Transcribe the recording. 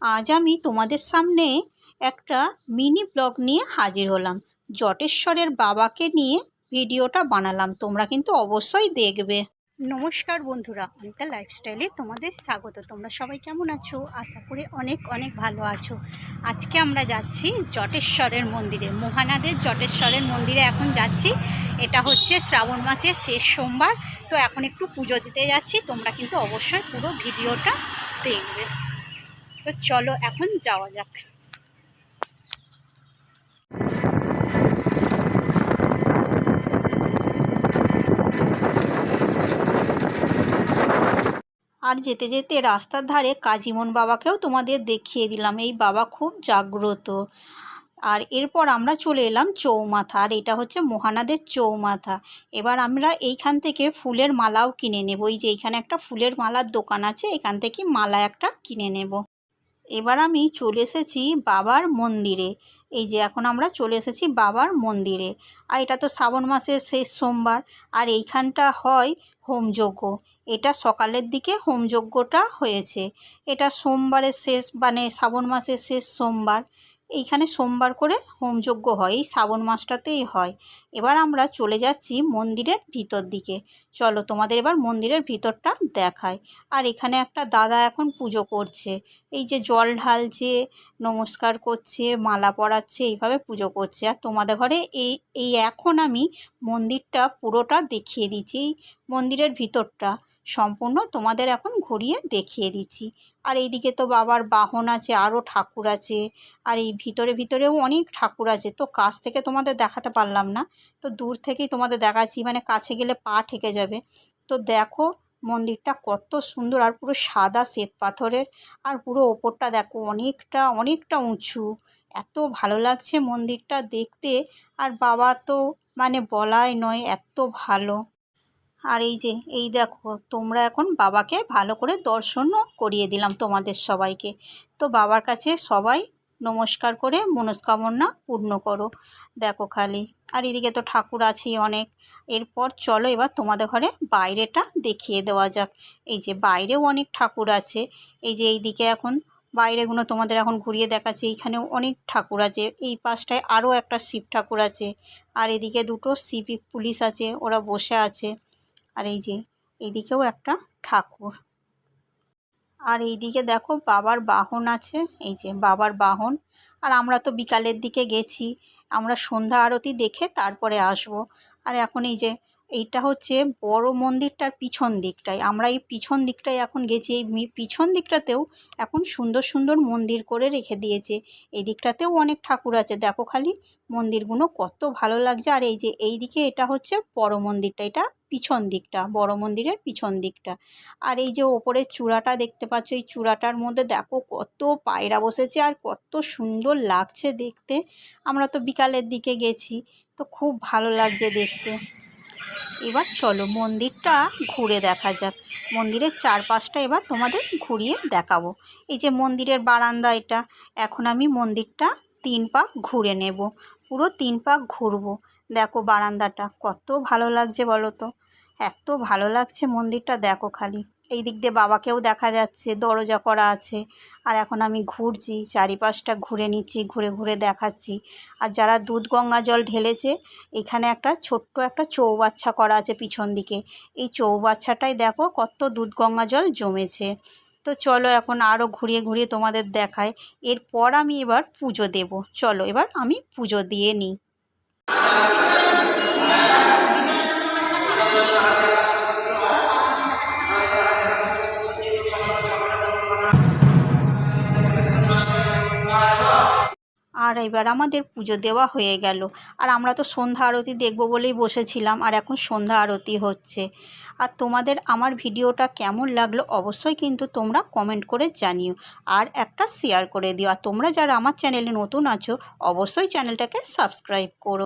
আজ আমি তোমাদের সামনে একটা মিনি ব্লগ নিয়ে হাজির হলাম। জটেশ্বরের বাবাকে নিয়ে ভিডিওটা বানালাম, তোমরা কিন্তু অবশ্যই দেখবে। নমস্কার বন্ধুরা, অনিতা লাইফস্টাইলে তোমাদের স্বাগত। তোমরা সবাই কেমন আছো? আশা করি অনেক অনেক ভালো আছো। আজকে আমরা যাচ্ছি জটেশ্বরের মন্দিরে, মহানাদের জটেশ্বরের মন্দিরে এখন যাচ্ছি। এটা হচ্ছে শ্রাবণ মাসের শেষ সোমবার, তো এখন একটু পুজো দিতে যাচ্ছি। তোমরা কিন্তু অবশ্যই পুরো ভিডিওটা দেখবে। তো চলো এখন যাওয়া যাক। আর যেতে যেতে রাস্তার ধারে কাজীমন বাবাকেও তোমাদের দেখিয়ে দিলাম। এই বাবা খুব জাগ্রত। আর এরপর আমরা চলে এলাম চৌমাথা, আর এটা হচ্ছে মহানাদের চৌমাথা। এবার আমরা এইখান থেকে ফুলের মালাও কিনে নেব। এই যে এইখানে একটা ফুলের মালার দোকান আছে, এখান থেকে মালা একটা কিনে নেব। এবার আমি চলে এসেছি বাবার মন্দিরে। এই যে এখন আমরা চলে এসেছি বাবার মন্দিরে। আর এটা তো শ্রাবণ মাসের শেষ সোমবার, আর এইখানটা হয় হোমযজ্ঞ। এটা সকালের দিকে হোমযজ্ঞটা হয়েছে। এটা সোমবারের শেষ, মানে শ্রাবণ মাসের শেষ সোমবার। এইখানে সোমবার করে হোমযজ্ঞ হয়, এই শ্রাবণ মাসটাতেই হয়। এবার আমরা চলে যাচ্ছি মন্দিরের ভিতর দিকে। চলো তোমাদের এবার মন্দিরের ভিতরটা দেখায়। আর এখানে একটা দাদা এখন পুজো করছে। এই যে জল ঢালছে, নমস্কার করছে, মালা পরাচ্ছে, এইভাবে পুজো করছে। আর তোমাদের ঘরে এই এখন আমি মন্দিরটা পুরোটা দেখিয়ে দিচ্ছি। এই মন্দিরের ভিতরটা সম্পূর্ণ তোমাদের এখন ঘুরিয়ে দেখিয়ে দিচ্ছি। আর এইদিকে তো বাবার বাহন আছে, আরও ঠাকুর আছে। আর এই ভিতরেও অনেক ঠাকুর আছে, তো কাছ থেকে তোমাদের দেখাতে পারলাম না, তো দূর থেকেই তোমাদের দেখাচ্ছি, মানে কাছে গেলে পা ঠেকে যাবে। তো দেখো মন্দিরটা কত সুন্দর, আর পুরো সাদা শ্বেত পাথরের। আর পুরো ওপরটা দেখো অনেকটা উঁচু। এত ভালো লাগছে মন্দিরটা দেখতে। আর বাবা তো মানে বলাই নয়, এত ভালো। আর এই দেখো তোমরা এখন বাবাকে ভালো করে দর্শনও করিয়ে দিলাম তোমাদের সবাইকে। তো বাবার কাছে সবাই নমস্কার করে মনস্কামনা পূর্ণ করো। দেখো খালি। আর এদিকে তো ঠাকুর আছেই অনেক। এরপর চলো এবার তোমাদের ঘরে বাইরেটা দেখিয়ে দেওয়া যাক। এই যে বাইরেও অনেক ঠাকুর আছে। এই যে এইদিকে এখন বাইরেগুলো তোমাদের এখন ঘুরিয়ে দেখাচ্ছে। এইখানেও অনেক ঠাকুর আছে। এই পাশটায় আরও একটা শিব ঠাকুর আছে। আর এদিকে দুটো সিভিক পুলিশ আছে, ওরা বসে আছে। আর এই যে এইদিকেও একটা ঠাকুর। আর এইদিকে দেখো বাবার বাহন আছে, এই যে বাবার বাহন। আর আমরা তো বিকালের দিকে গেছি, আমরা সন্ধ্যা আরতি দেখে তারপরে আসব। আর এখন এই যে এইটা হচ্ছে বড় মন্দিরটার পিছন দিকটায়, আমরা এই পিছন দিকটায় এখন গেছি। এই পিছন দিকটাতেও এখন সুন্দর সুন্দর মন্দির করে রেখে দিয়েছে। এই দিকটাতেও অনেক ঠাকুর আছে, দেখো খালি মন্দিরগুলো কত ভালো লাগছে। আর এই যে এইদিকে এটা হচ্ছে বড় মন্দিরটা, এটা পিছন দিকটা, বড় মন্দিরের পিছন দিকটা। আর এই যে ওপরের চূড়াটা দেখতে পাচ্ছ, এই চূড়াটার মধ্যে দেখো কত পায়রা বসেছে, আর কত সুন্দর লাগছে দেখতে। আমরা তো বিকালের দিকে গেছি, তো খুব ভালো লাগছে দেখতে। এবার চলো মন্দিরটা ঘুরে দেখা যাক। মন্দিরের চারপাশটা এবার তোমাদের ঘুরিয়ে দেখাবো। এই যে মন্দিরের বারান্দা এটা, এখন আমি মন্দিরটা 3 পাক ঘুরে নেব, পুরো 3 পাক ঘুরবো। দেখো বারান্দাটা কত ভালো লাগছে বলো তো, এত ভালো লাগছে মন্দিরটা দেখো খালি। এই দিক দিয়ে বাবাকেও দেখা যাচ্ছে, দরজা করা আছে। আর এখন আমি ঘুরছি, চারিপাশটা ঘুরে নিচ্ছি, ঘুরে ঘুরে দেখাচ্ছি। আর যারা দুধ গঙ্গা জল ঢেলেছে, এখানে একটা ছোট্ট একটা চৌবাচ্চা করা আছে পিছন দিকে। এই চৌবাচ্চাটায় দেখো কত দুধ গঙ্গা জল জমেছে। তো চলো এখন আরও ঘুরিয়ে ঘুরিয়ে তোমাদের দেখায়। এরপর আমি এবার পুজো দেব। চলো এবার আমি পুজো দিয়ে নিই। আর এবার আমাদের পুজো দেওয়া হয়ে গেল। আর আমরা তো সন্ধ্যা আরতি দেখব বলেই বসেছিলাম, আর এখন সন্ধ্যা আরতি হচ্ছে। আর তোমাদের আমার ভিডিওটা কেমন লাগলো অবশ্যই কিন্তু তোমরা কমেন্ট করে জানিও, আর একটা শেয়ার করে দিও। আর তোমরা যারা আমার চ্যানেলে নতুন আছো অবশ্যই চ্যানেলটাকে সাবস্ক্রাইব করো।